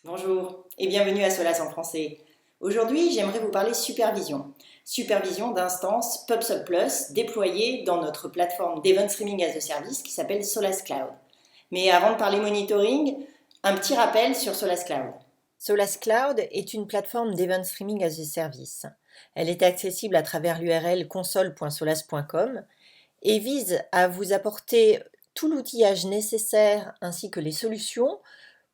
Bonjour et bienvenue à Solas en français. Aujourd'hui, j'aimerais vous parler supervision. Supervision d'instances PubSub Plus déployées dans notre plateforme d'Event Streaming as a Service qui s'appelle Solas Cloud. Mais avant de parler monitoring, un petit rappel sur Solas Cloud. Solas Cloud est une plateforme d'Event Streaming as a Service. Elle est accessible à travers l'URL console.solas.com et vise à vous apporter tout l'outillage nécessaire ainsi que les solutions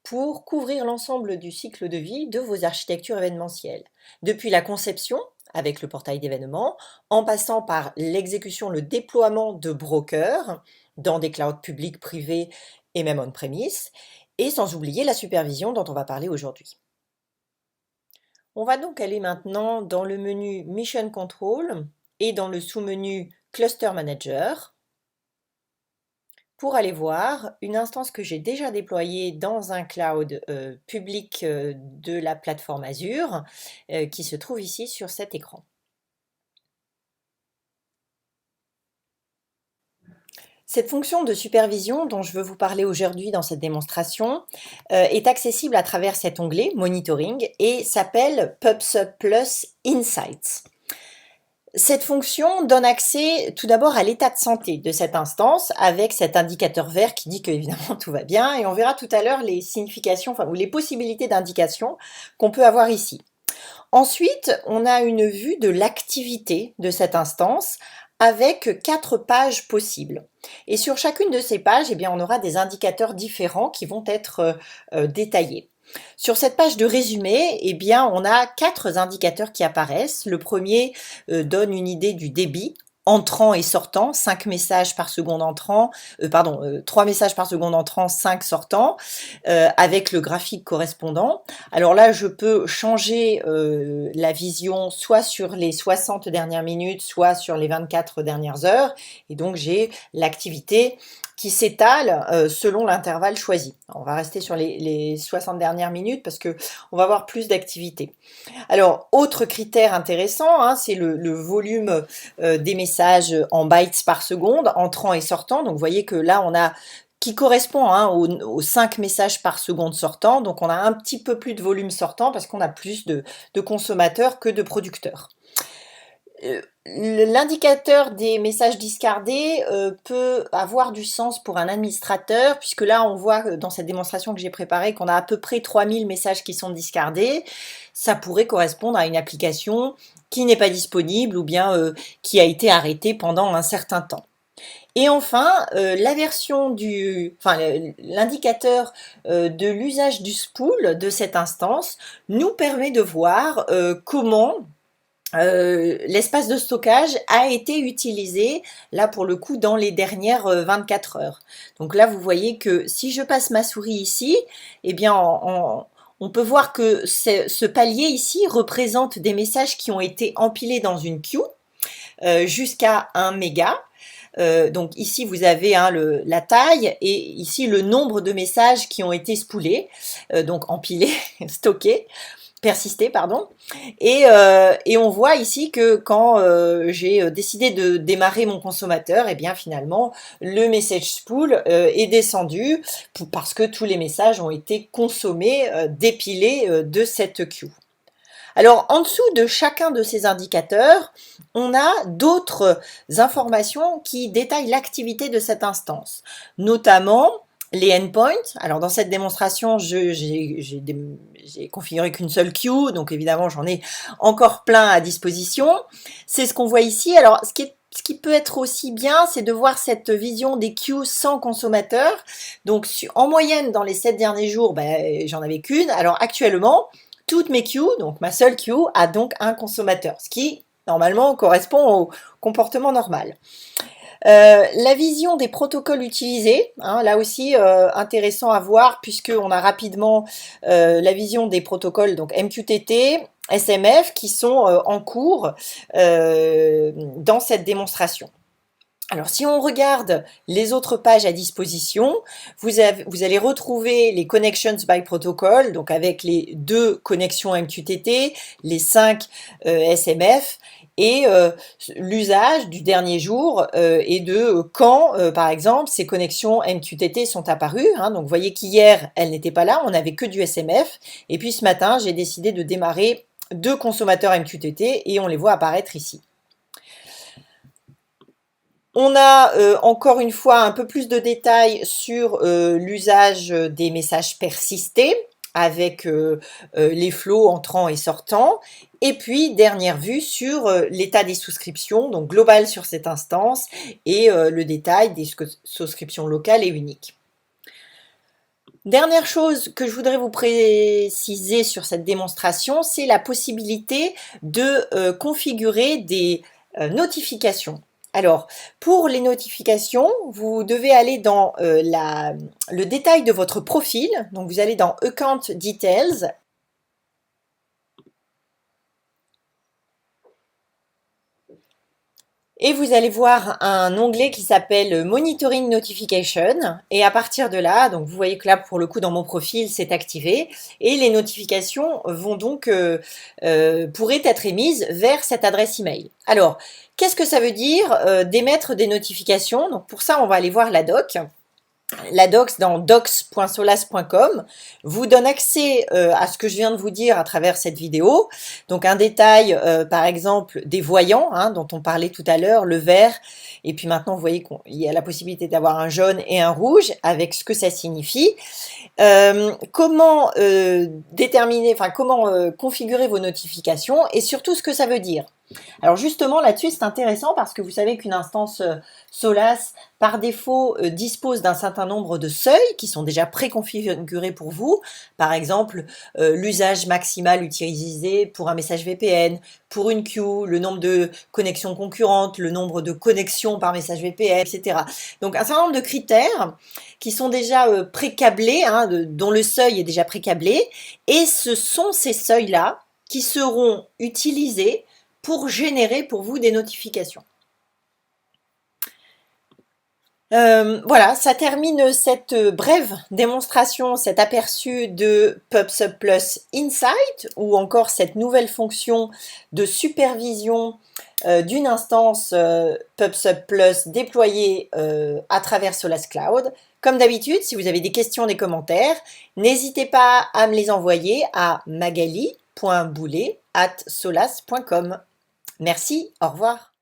pour couvrir l'ensemble du cycle de vie de vos architectures événementielles, depuis la conception avec le portail d'événements, en passant par l'exécution, le déploiement de brokers dans des clouds publics, privés et même on-premise, et sans oublier la supervision dont on va parler aujourd'hui. On va donc aller maintenant dans le menu Mission Control et dans le sous-menu Cluster Manager pour aller voir une instance que j'ai déjà déployée dans un cloud public de la plateforme Azure qui se trouve ici sur cet écran. Cette fonction de supervision dont je veux vous parler aujourd'hui dans cette démonstration est accessible à travers cet onglet Monitoring et s'appelle PubSub Plus Insights. Cette fonction donne accès tout d'abord à l'état de santé de cette instance avec cet indicateur vert qui dit que évidemment tout va bien et on verra tout à l'heure les significations ou les possibilités d'indication qu'on peut avoir ici. Ensuite, on a une vue de l'activité de cette instance avec 4 pages possibles. Et sur chacune de ces pages, eh bien, on aura des indicateurs différents qui vont être détaillés. Sur cette page de résumé, eh bien, on a 4 indicateurs qui apparaissent. Le premier donne une idée du débit entrant et sortant, 5 messages par seconde entrant, 3 messages par seconde entrant, 5 sortants, avec le graphique correspondant. Alors là, je peux changer la vision soit sur les 60 dernières minutes, soit sur les 24 dernières heures. Et donc, j'ai l'activité qui s'étale selon l'intervalle choisi. On va rester sur les 60 dernières minutes parce que on va avoir plus d'activité. Alors, autre critère intéressant, hein, c'est le volume des messages en bytes par seconde, entrant et sortant. Donc, vous voyez que là, on a qui correspond hein, aux 5 messages par seconde sortant. Donc, on a un petit peu plus de volume sortant parce qu'on a plus de consommateurs que de producteurs. L'indicateur des messages discardés peut avoir du sens pour un administrateur, puisque là on voit dans cette démonstration que j'ai préparée qu'on a à peu près 3000 messages qui sont discardés. Ça pourrait correspondre à une application qui n'est pas disponible ou bien qui a été arrêtée pendant un certain temps. Et enfin, l'indicateur de l'usage du spool de cette instance nous permet de voir comment l'espace de stockage a été utilisé, là pour le coup, dans les dernières 24 heures. Donc là, vous voyez que si je passe ma souris ici, eh bien, on peut voir que ce palier ici représente des messages qui ont été empilés dans une queue jusqu'à 1 méga. Donc ici vous avez hein, la taille et ici le nombre de messages qui ont été spoolés, donc empilés, stockés. Persister, pardon. Et on voit ici que quand j'ai décidé de démarrer mon consommateur, et bien finalement le message spool est descendu parce que tous les messages ont été consommés, dépilés de cette queue. Alors en dessous de chacun de ces indicateurs, on a d'autres informations qui détaillent l'activité de cette instance, notamment les endpoints. Alors dans cette démonstration, j'ai configuré qu'une seule queue, donc évidemment j'en ai encore plein à disposition. C'est ce qu'on voit ici. Alors ce qui peut être aussi bien, c'est de voir cette vision des queues sans consommateur. Donc en moyenne, dans les 7 derniers jours, j'en avais qu'une. Alors actuellement, toutes mes queues, donc ma seule queue, a donc un consommateur, ce qui normalement correspond au comportement normal. La vision des protocoles utilisés, hein, là aussi intéressant à voir puisqu'on a rapidement la vision des protocoles donc MQTT, SMF qui sont en cours dans cette démonstration. Alors, si on regarde les autres pages à disposition, vous allez retrouver les Connections by Protocol, donc avec les 2 connexions MQTT, les 5 SMF, et l'usage du dernier jour et de quand, par exemple, ces connexions MQTT sont apparues, hein. Donc, vous voyez qu'hier, elles n'étaient pas là, on n'avait que du SMF, et puis ce matin, j'ai décidé de démarrer 2 consommateurs MQTT, et on les voit apparaître ici. On a encore une fois un peu plus de détails sur l'usage des messages persistés avec les flots entrants et sortants. Et puis, dernière vue sur l'état des souscriptions, donc global sur cette instance, et le détail des souscriptions locales et uniques. Dernière chose que je voudrais vous préciser sur cette démonstration, c'est la possibilité de configurer des notifications. Alors, pour les notifications, vous devez aller dans le détail de votre profil. Donc, vous allez dans Account Details. Et vous allez voir un onglet qui s'appelle Monitoring Notification. Et à partir de là, donc vous voyez que là, pour le coup, dans mon profil, c'est activé. Et les notifications vont donc pourraient être émises vers cette adresse email. Alors, qu'est-ce que ça veut dire d'émettre des notifications? Donc pour ça, on va aller voir la doc. La docs dans docs.solas.com vous donne accès à ce que je viens de vous dire à travers cette vidéo. Donc un détail, par exemple, des voyants, hein, dont on parlait tout à l'heure, le vert. Et puis maintenant, vous voyez qu'il y a la possibilité d'avoir un jaune et un rouge avec ce que ça signifie. Comment déterminer, enfin comment configurer vos notifications et surtout ce que ça veut dire. Alors justement là-dessus c'est intéressant parce que vous savez qu'une instance Solas par défaut dispose d'un certain nombre de seuils qui sont déjà préconfigurés pour vous. Par exemple l'usage maximal utilisé pour un message VPN, pour une queue, le nombre de connexions concurrentes, le nombre de connexions par message VPN, etc. Donc un certain nombre de critères qui sont déjà pré-câblés, hein, dont le seuil est déjà pré-câblé, et ce sont ces seuils-là qui seront utilisés pour générer pour vous des notifications. Voilà, ça termine cette brève démonstration, cet aperçu de PubSub Plus Insight, ou encore cette nouvelle fonction de supervision d'une instance PubSub Plus déployée à travers Solas Cloud. Comme d'habitude, si vous avez des questions, des commentaires, n'hésitez pas à me les envoyer à magali.boulet@solas.com. Merci, au revoir.